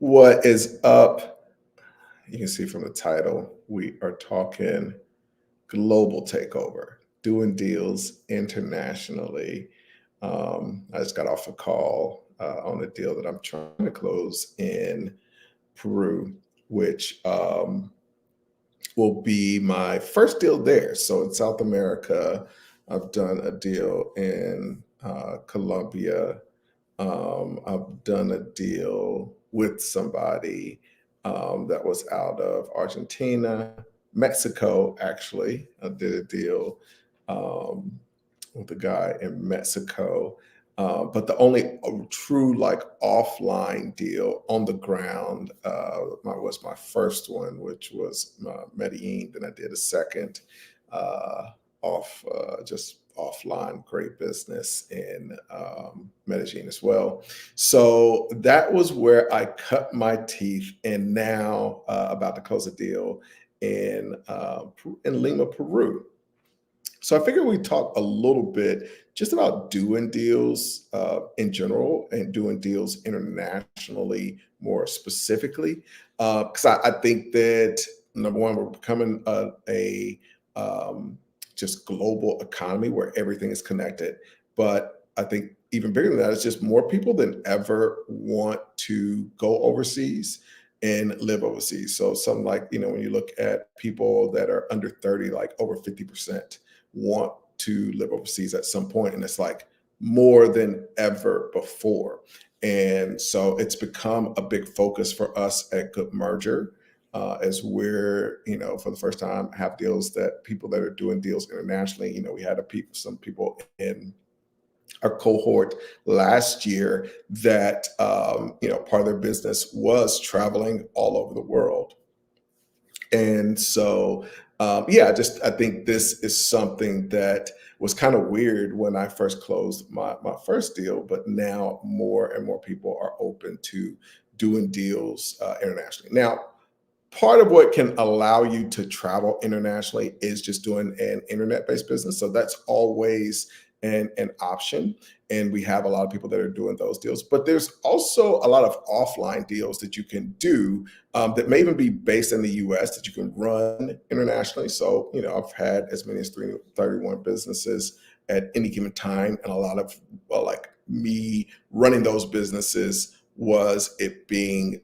What is up? You can see from the title, we are talking global takeover, doing deals internationally. I just got off a call on a deal that I'm trying to close in Peru, which will be my first deal there. So in South America, I've done a deal in Colombia. I've done a deal with somebody that was out of Argentina, Mexico, actually. I did a deal um, with a guy in Mexico. But the only true like offline deal on the ground was my first one, which was Medellin. Then I did a second just offline, great business in Medellin as well. So that was where I cut my teeth, and now about to close a deal in Lima, Peru. So I figured we'd talk a little bit just about doing deals in general and doing deals internationally more specifically. Because I think that number one, we're becoming a just global economy where everything is connected. But I think even bigger than that, it's just more people than ever want to go overseas and live overseas. So something like, when you look at people that are under 30, like over 50% want to live overseas at some point, and it's like more than ever before. And so it's become a big focus for us at Good Merger, as we're, for the first time have deals that people that are doing deals internationally. We had some people in our cohort last year that part of their business was traveling all over the world. And so, I think this is something that was kind of weird when I first closed my first deal, but now more and more people are open to doing deals internationally. Now, part of what can allow you to travel internationally is just doing an internet-based business. So that's always an option. And we have a lot of people that are doing those deals. But there's also a lot of offline deals that you can do that may even be based in the US that you can run internationally. So, I've had as many as 31 businesses at any given time. And a lot of, like me running those businesses was it being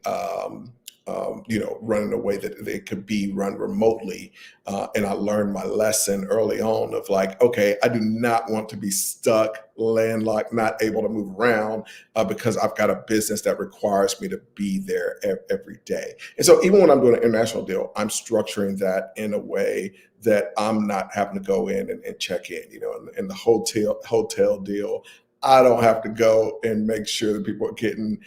run in a way that they could be run remotely. And I learned my lesson early on of like, okay, I do not want to be stuck, landlocked, not able to move around because I've got a business that requires me to be there every day. And so even when I'm doing an international deal, I'm structuring that in a way that I'm not having to go in and check in, in the hotel deal. I don't have to go and make sure that people are getting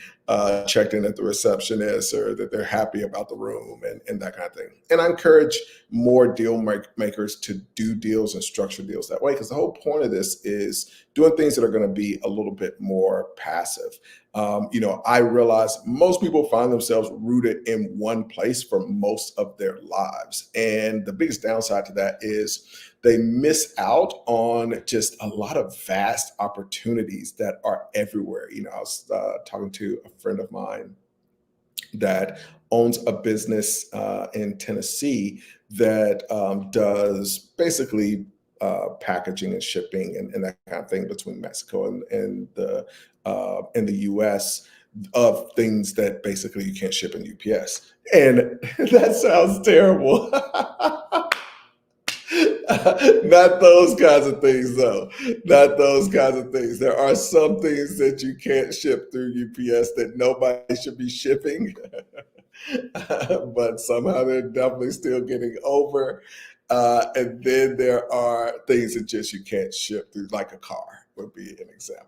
checked in at the receptionist or that they're happy about the room and that kind of thing. And I encourage more deal makers to do deals and structure deals that way, because the whole point of this is doing things that are going to be a little bit more passive. I realize most people find themselves rooted in one place for most of their lives. And the biggest downside to that is they miss out on just a lot of vast opportunities that are everywhere. I was talking to a friend of mine that owns a business in Tennessee that does basically packaging and shipping and that kind of thing between Mexico and the U.S. of things that basically you can't ship in UPS. And that sounds terrible. Not those kinds of things, though. Not those kinds of things. There are some things that you can't ship through UPS that nobody should be shipping, but somehow they're definitely still getting over. And then there are things that just you can't ship through, like a car would be an example.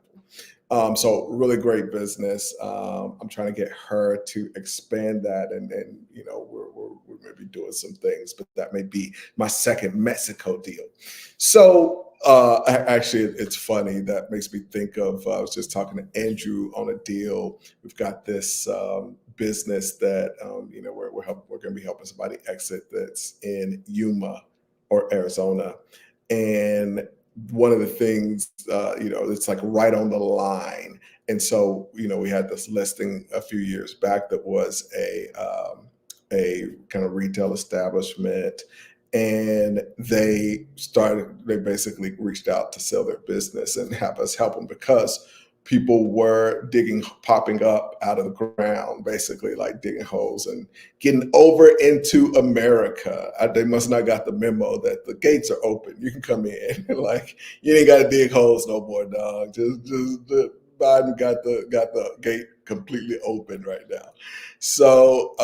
So really great business. I'm trying to get her to expand that, and we're maybe doing some things, but that may be my second Mexico deal. So actually, it's funny. That makes me think of. I was just talking to Andrew on a deal. We've got this business that we're going to be helping somebody exit that's in Yuma or Arizona, and one of the things, it's like right on the line. And so, we had this listing a few years back that was a kind of retail establishment, and they basically reached out to sell their business and have us help them because people were popping up out of the ground, basically like digging holes and getting over into America. They must not got the memo that the gates are open. You can come in. Like, you ain't got to dig holes no more, dog. Just Biden got the gate completely open right now. So,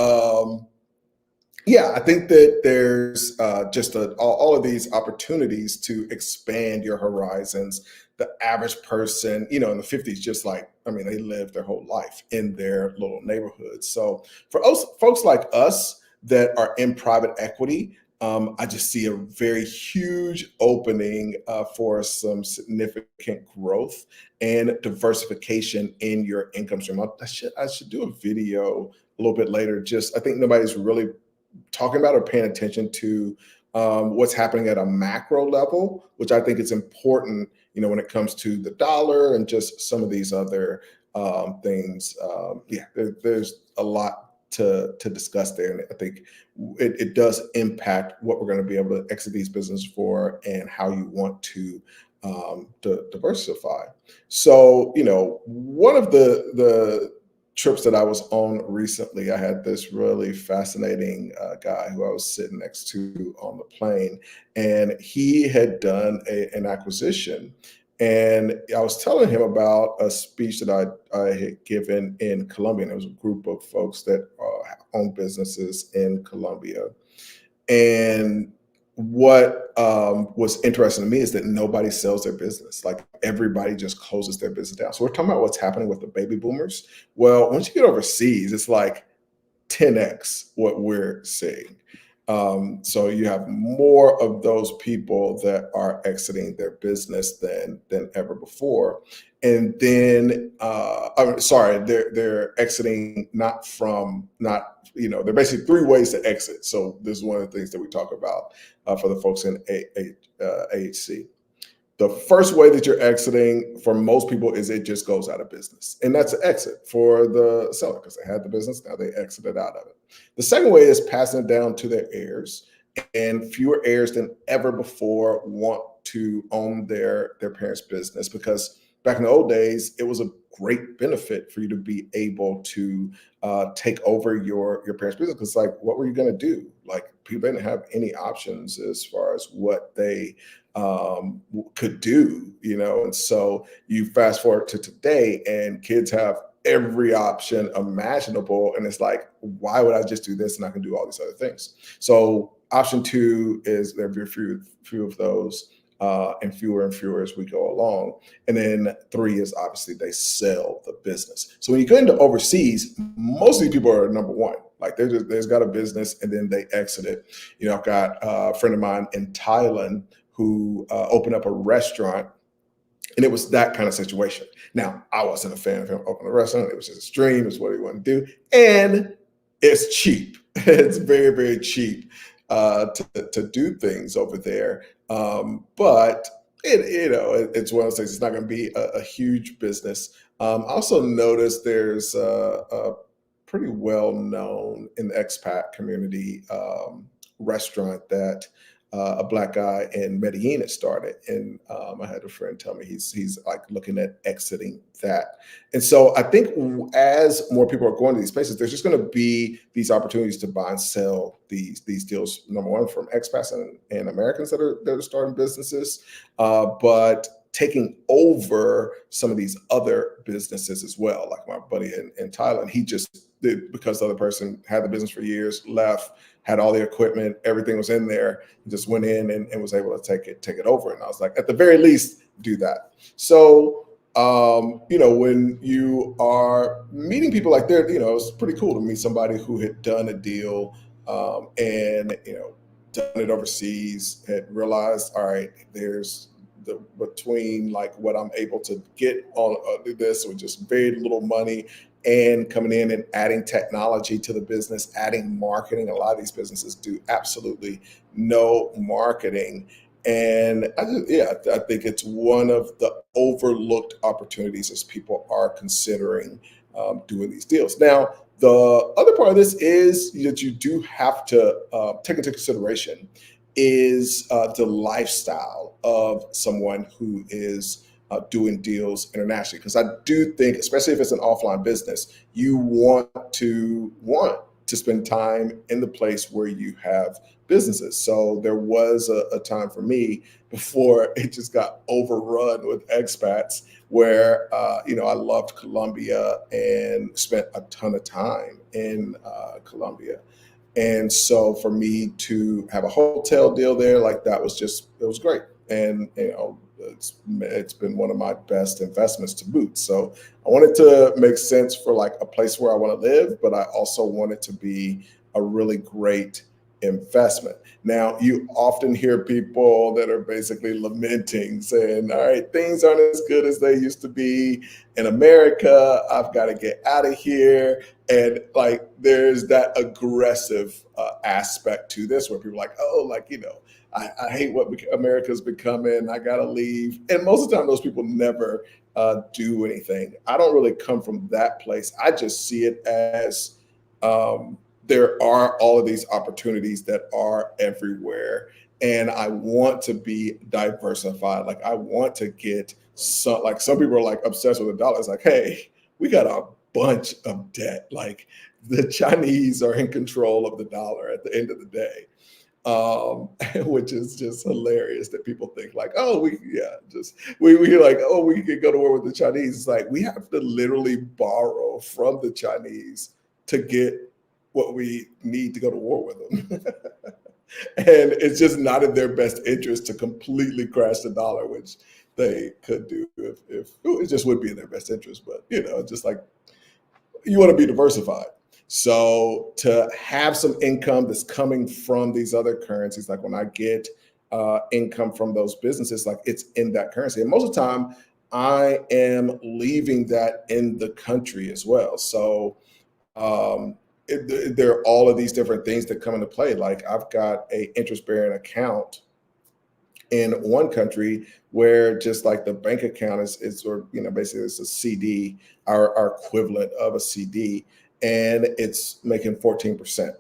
yeah, I think that there's just all of these opportunities to expand your horizons. The average person, in the 50s, just like, I mean, they live their whole life in their little neighborhood. So for us, folks like us that are in private equity, I just see a very huge opening for some significant growth and diversification in your income stream. I should do a video a little bit later. Just, I think nobody's really talking about or paying attention to what's happening at a macro level, which I think is important, when it comes to the dollar and just some of these other things. Yeah, there's a lot to discuss there. And I think it does impact what we're going to be able to exit these businesses for and how you want to diversify. So, one of the trips that I was on recently, I had this really fascinating guy who I was sitting next to on the plane, and he had done an acquisition. And I was telling him about a speech that I had given in Colombia. And there was a group of folks that own businesses in Colombia. And what was interesting to me is that nobody sells their business. Like, everybody just closes their business down. So we're talking about what's happening with the baby boomers. Well, once you get overseas, it's like 10x what we're seeing. So you have more of those people that are exiting their business than ever before. And then, I'm sorry, they're exiting they're basically three ways to exit. So this is one of the things that we talk about for the folks in AHC. The first way that you're exiting for most people is it just goes out of business. And that's an exit for the seller because they had the business, now they exited out of it. The second way is passing it down to their heirs, and fewer heirs than ever before want to own their parents' business, because back in the old days, it was a great benefit for you to be able to take over your parents' business. Because, like, what were you going to do? Like, people didn't have any options as far as what they could do, and so you fast forward to today and kids have every option imaginable, and it's like, why would I just do this and I can do all these other things? So option two is there are very few of those, and fewer as we go along. And then three is obviously they sell the business. So when you go into overseas, most of these people are number one. Like, there's got a business and then they exit it. I've got a friend of mine in Thailand who opened up a restaurant, and it was that kind of situation. Now, I wasn't a fan of him opening a restaurant. It was just his dream. It's what he wanted to do. And it's cheap. It's very, very cheap to do things over there. But it's one of those things. It's not going to be a huge business. I also noticed there's a pretty well known in the expat community restaurant that a Black guy in Medellin had started, and I had a friend tell me he's like looking at exiting that. And so I think as more people are going to these places, there's just going to be these opportunities to buy and sell these deals. Number one, from expats and Americans that are starting businesses, but taking over some of these other businesses as well. Like my buddy in Thailand, he just did, because the other person had the business for years, left, had all the equipment, everything was in there, just went in and was able to take it over. And I was like, at the very least, do that. So, when you are meeting people like that, it's pretty cool to meet somebody who had done a deal and, done it overseas, had realized, all right, there's between like what I'm able to get on this with just very little money, and coming in and adding technology to the business, adding marketing. A lot of these businesses do absolutely no marketing. And I think it's one of the overlooked opportunities as people are considering doing these deals. Now, the other part of this is that you do have to take into consideration is the lifestyle of someone who is doing deals internationally. Because I do think, especially if it's an offline business, you want to spend time in the place where you have businesses. So there was a time for me before it just got overrun with expats where I loved Colombia and spent a ton of time in Colombia. And so for me to have a hotel deal there, like that was just, it was great. And, it's been one of my best investments to boot. So I want it to make sense for like a place where I want to live, but I also want it to be a really great investment. Now, you often hear people that are basically lamenting, saying, all right, things aren't as good as they used to be in America. I've got to get out of here. And like, there's that aggressive aspect to this where people are like, oh, like, I hate what America's becoming. I got to leave. And most of the time, those people never do anything. I don't really come from that place. I just see it as there are all of these opportunities that are everywhere. And I want to be diversified. Like, I want to get some, like, some people are like obsessed with the dollar. It's like, hey, we got a bunch of debt. Like, the Chinese are in control of the dollar at the end of the day, which is just hilarious that people think like, oh, we like, oh, we could go to war with the Chinese. It's like we have to literally borrow from the Chinese to get what we need to go to war with them. And it's just not in their best interest to completely crash the dollar, which they could do if it just would be in their best interest. But just like you want to be diversified. So to have some income that's coming from these other currencies, like when I get income from those businesses, like it's in that currency. And most of the time, I am leaving that in the country as well. So there are all of these different things that come into play. Like I've got a interest bearing account in one country where just like the bank account is sort of, basically it's a CD, our equivalent of a CD, and it's making 14%.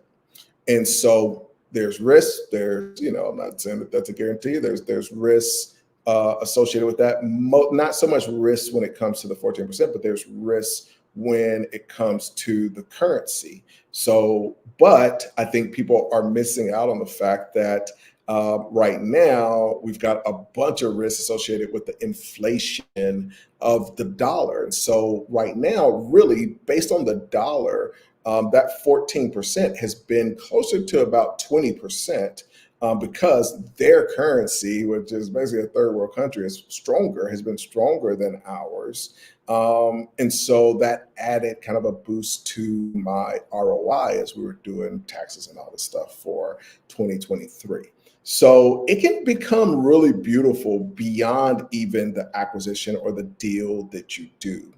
And so there's risk. There's, I'm not saying that that's a guarantee. There's risks associated with that. Not so much risk when it comes to the 14%, but there's risk when it comes to the currency. So, but I think people are missing out on the fact that right now we've got a bunch of risks associated with the inflation of the dollar. And so right now, really based on the dollar, that 14% has been closer to about 20%. Because their currency, which is basically a third world country, has been stronger than ours. And so that added kind of a boost to my ROI as we were doing taxes and all this stuff for 2023. So it can become really beautiful beyond even the acquisition or the deal that you do.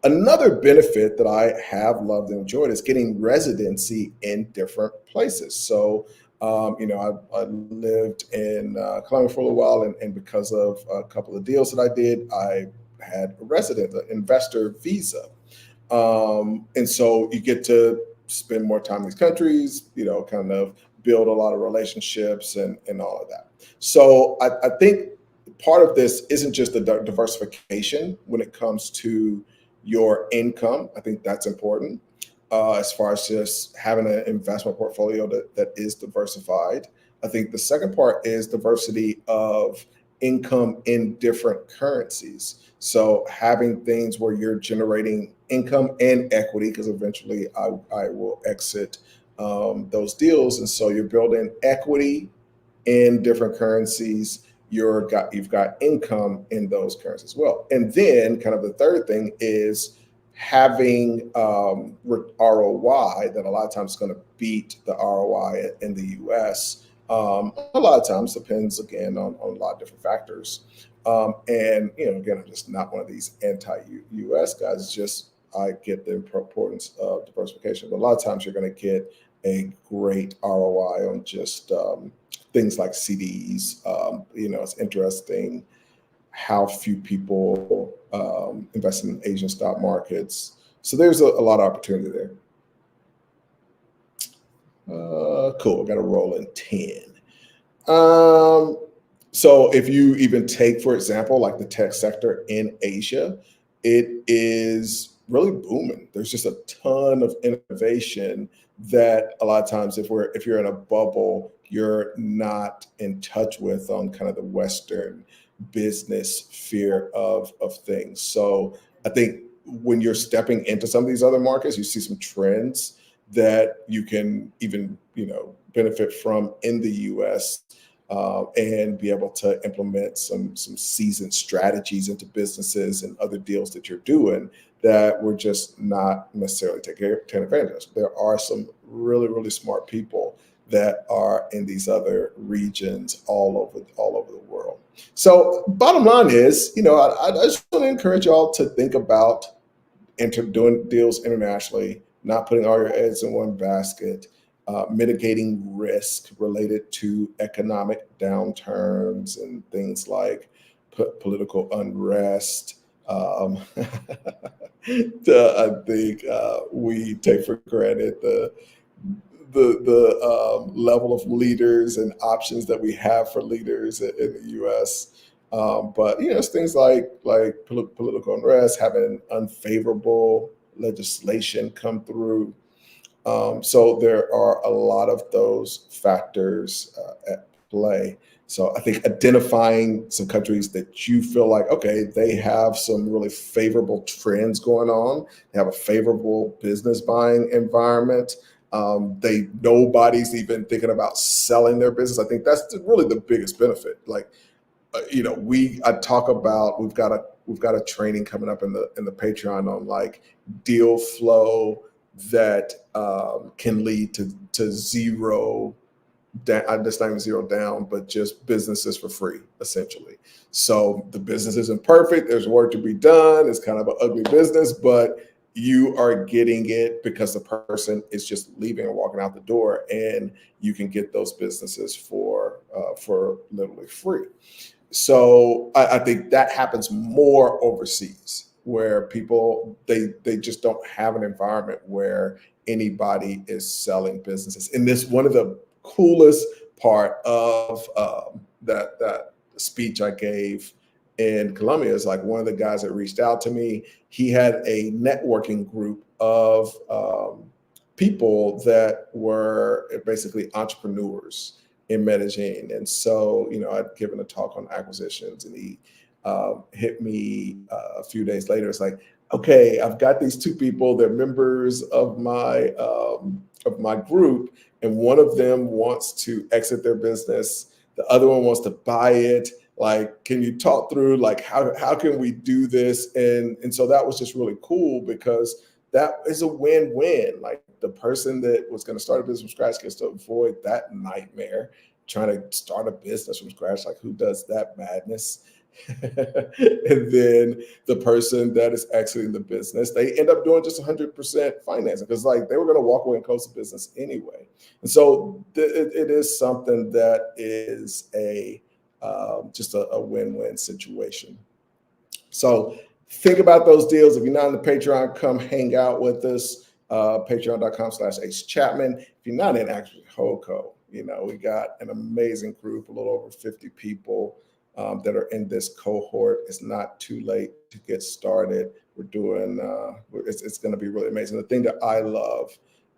Another benefit that I have loved and enjoyed is getting residency in different places. So, I lived in Colombia for a little while, and because of a couple of deals that I did, I had a resident, an investor visa. And so you get to spend more time in these countries, kind of build a lot of relationships and all of that. So I think part of this isn't just the diversification when it comes to your income. I think that's important as far as just having an investment portfolio that is diversified. I think the second part is diversity of income in different currencies. So having things where you're generating income and equity, because eventually I will exit those deals. And so you're building equity in different currencies. You've got income in those currencies as well. And then kind of the third thing is having ROI that a lot of times is going to beat the ROI in the US. A lot of times depends again on a lot of different factors. And again, I'm just not one of these anti-US guys. It's just I get the importance of diversification. But a lot of times you're going to get a great ROI on just things like CDs. It's interesting how few people invest in Asian stock markets. So there's a lot of opportunity there. Cool. Got to roll in 10. Um, so if you even take, for example, like the tech sector in Asia, it is really booming. There's just a ton of innovation that a lot of times if you're in a bubble, you're not in touch with on kind of the Western business sphere of things. So I think when you're stepping into some of these other markets, you see some trends that you can even benefit from in the US, and be able to implement some seasoned strategies into businesses and other deals that you're doing that we're just not necessarily taking advantage of. There are some really, really smart people that are in these other regions all over the world. So bottom line is, I just want to encourage y'all to think about doing deals internationally, not putting all your eggs in one basket, mitigating risk related to economic downturns and things like political unrest. I think we take for granted the level of leaders and options that we have for leaders in the U.S. But it's things like political unrest, having unfavorable legislation come through. So there are a lot of those factors at play. So I think identifying some countries that you feel like, okay, they have some really favorable trends going on. They have a favorable business buying environment. Nobody's even thinking about selling their business. I think that's really the biggest benefit. Like, I talk about we've got a training coming up in the Patreon on like deal flow that can lead to zero. Just not even zero down, but just businesses for free, essentially. So the business isn't perfect. There's work to be done. It's kind of an ugly business, but you are getting it because the person is just leaving and walking out the door, and you can get those businesses for literally free. So I think that happens more overseas, where people they just don't have an environment where anybody is selling businesses. And this one of the coolest part of that speech I gave in Colombia is like one of the guys that reached out to me. He had a networking group of people that were basically entrepreneurs in Medellin. And so, I'd given a talk on acquisitions, and he hit me a few days later. It's like, okay, I've got these two people. They're members of my group, and one of them wants to exit their business. The other one wants to buy it. Like, can you talk through like how can we do this? And so that was just really cool, because that is a win-win. Like, the person that was going to start a business from scratch gets to avoid that nightmare trying to start a business from scratch. Like, who does that madness? And then the person that is exiting the business, they end up doing just 100% financing, because like they were going to walk away and close the business anyway. And so it is something that is just a win-win situation. So think about those deals. If you're not in the Patreon, come hang out with us. Patreon.com/HChapman. If you're not in actually HOCO, we got an amazing group, a little over 50 people that are in this cohort. It's not too late to get started. We're doing, it's going to be really amazing. The thing that I love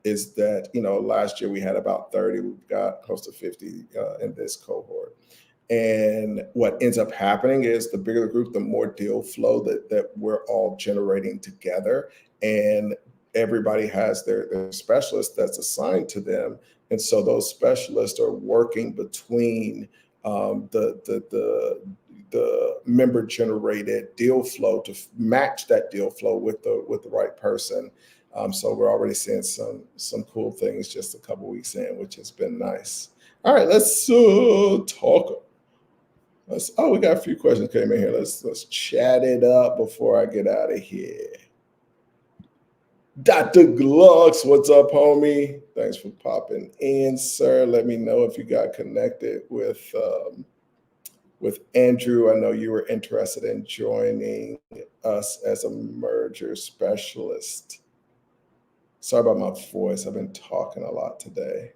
is that, last year we had about 30, we've got close to 50 in this cohort. And what ends up happening is the bigger the group, the more deal flow that we're all generating together. And everybody has their specialist that's assigned to them. And so those specialists are working between the member generated deal flow to match that deal flow with the right person. So we're already seeing some cool things just a couple weeks in, which has been nice. All right, let's talk. We got a few questions came in here. Let's chat it up before I get out of here. Dr. Glux, what's up, homie? Thanks for popping in, sir. Let me know if you got connected with Andrew. I know you were interested in joining us as a merger specialist. Sorry about my voice. I've been talking a lot today.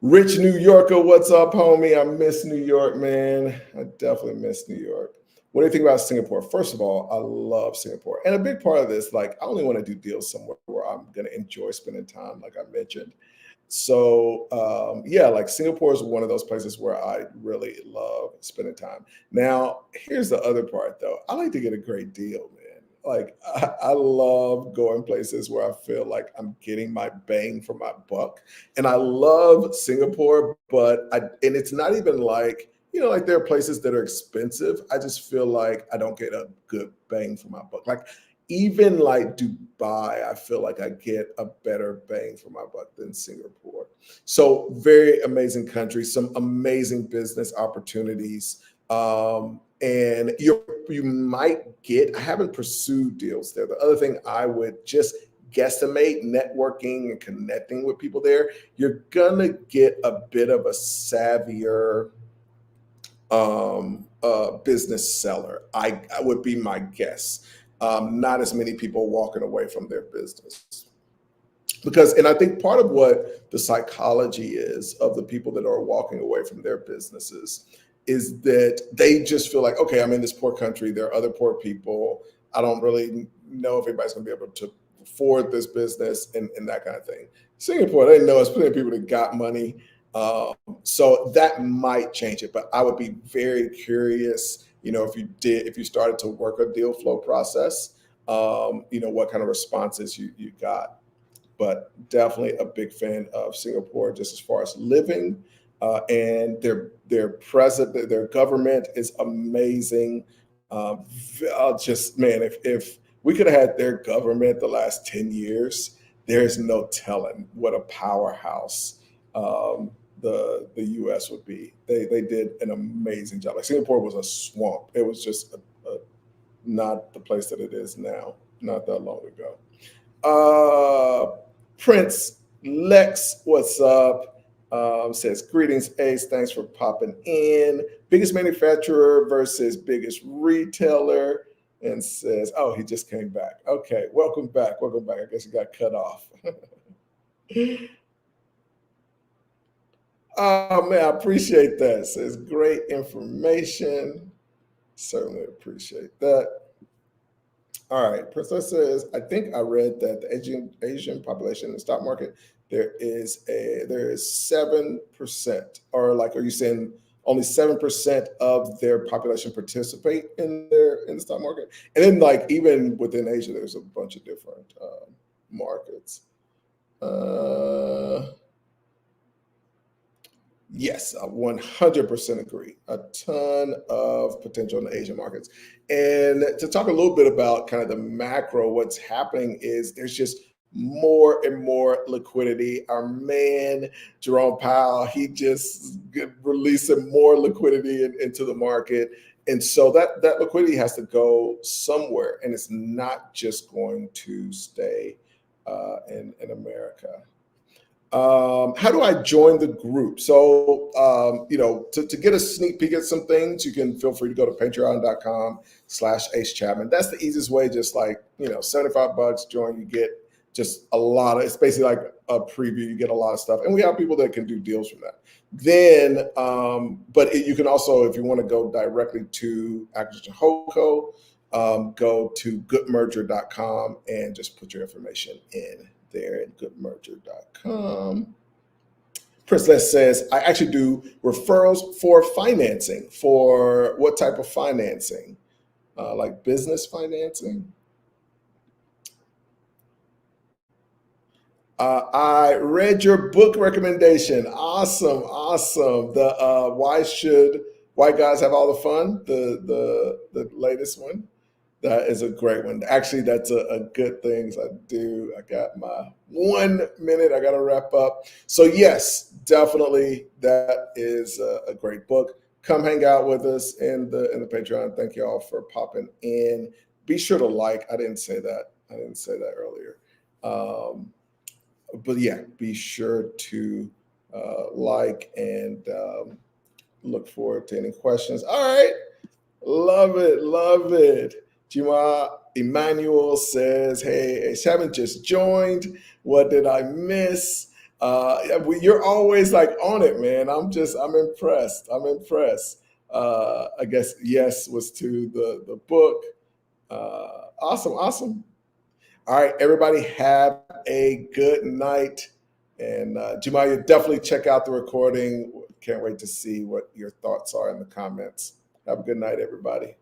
Rich New Yorker, what's up, homie? I miss New York, man. I definitely miss New York. What do you think about Singapore? First of all, I love Singapore. And a big part of this, like, I only want to do deals somewhere where I'm going to enjoy spending time, like I mentioned. So, yeah, like Singapore is one of those places where I really love spending time. Now, here's the other part, though. I like to get a great deal, man. Like, I love going places where I feel like I'm getting my bang for my buck. And I love Singapore, and it's not even like, like there are places that are expensive. I just feel like I don't get a good bang for my buck. Like even like Dubai, I feel like I get a better bang for my buck than Singapore. So very amazing country, some amazing business opportunities. And you might get, I haven't pursued deals there. The other thing I would just guesstimate networking and connecting with people there, you're gonna get a bit of a savvier business seller. I would be my guess. Not as many people walking away from their business because, and I think part of what the psychology is of the people that are walking away from their businesses is that they just feel like, okay, I'm in this poor country. There are other poor people. I don't really know if everybody's going to be able to afford this business and that kind of thing. Singapore, they know it's plenty of people that got money. So that might change it, but I would be very curious, if you started to work a deal flow process, what kind of responses you got. But definitely a big fan of Singapore, just as far as living, and their president, their government is amazing. I'll just man, if we could have had their government the last 10 years, there's no telling what a powerhouse the U.S. would be. They did an amazing job. Like Singapore was a swamp. It was just not the place that it is now. Not that long ago. Prince Lex, what's up? Says greetings, Ace. Thanks for popping in. Biggest manufacturer versus biggest retailer, and says, oh, he just came back. Okay, welcome back. Welcome back. I guess he got cut off. Oh man, I appreciate that. Says great information. Certainly appreciate that. All right, Princess says, I think I read that the Asian population in the stock market, there is 7%, or like, are you saying only 7% of their population participate in the stock market? And then like even within Asia, there's a bunch of different markets. Yes, I 100% agree. A ton of potential in the Asian markets. And to talk a little bit about kind of the macro, what's happening is there's just more and more liquidity. Our man, Jerome Powell, he just releasing more liquidity into the market. And so that liquidity has to go somewhere. And it's not just going to stay in America. How do I join the group? So, to get a sneak peek at some things, you can feel free to go to patreon.com/Ace Chapman. That's the easiest way. Just like, $75, join, you get just a lot of, it's basically like a preview. You get a lot of stuff. And we have people that can do deals from that. Then, you can also, if you want to go directly to Acquisition Holdco, go to goodmerger.com and just put your information in there at goodmerger.com. Princess says, I actually do referrals for financing. For what type of financing? Like business financing? I read your book recommendation. Awesome, awesome. The why guys have all the fun? The latest one. That is a great one. Actually, that's a good thing. I got my 1 minute. I got to wrap up. So yes, definitely, that is a great book. Come hang out with us in the Patreon. Thank you all for popping in. Be sure to like. I didn't say that. I didn't say that earlier. But yeah, be sure to like and look forward to any questions. All right. Love it. Love it. Juma Emmanuel says, hey, Shabin just joined. What did I miss? You're always like on it, man. I'm impressed. I'm impressed. I guess yes was to the book. Awesome. Awesome. All right, everybody have a good night. And Jemaya, definitely check out the recording. Can't wait to see what your thoughts are in the comments. Have a good night, everybody.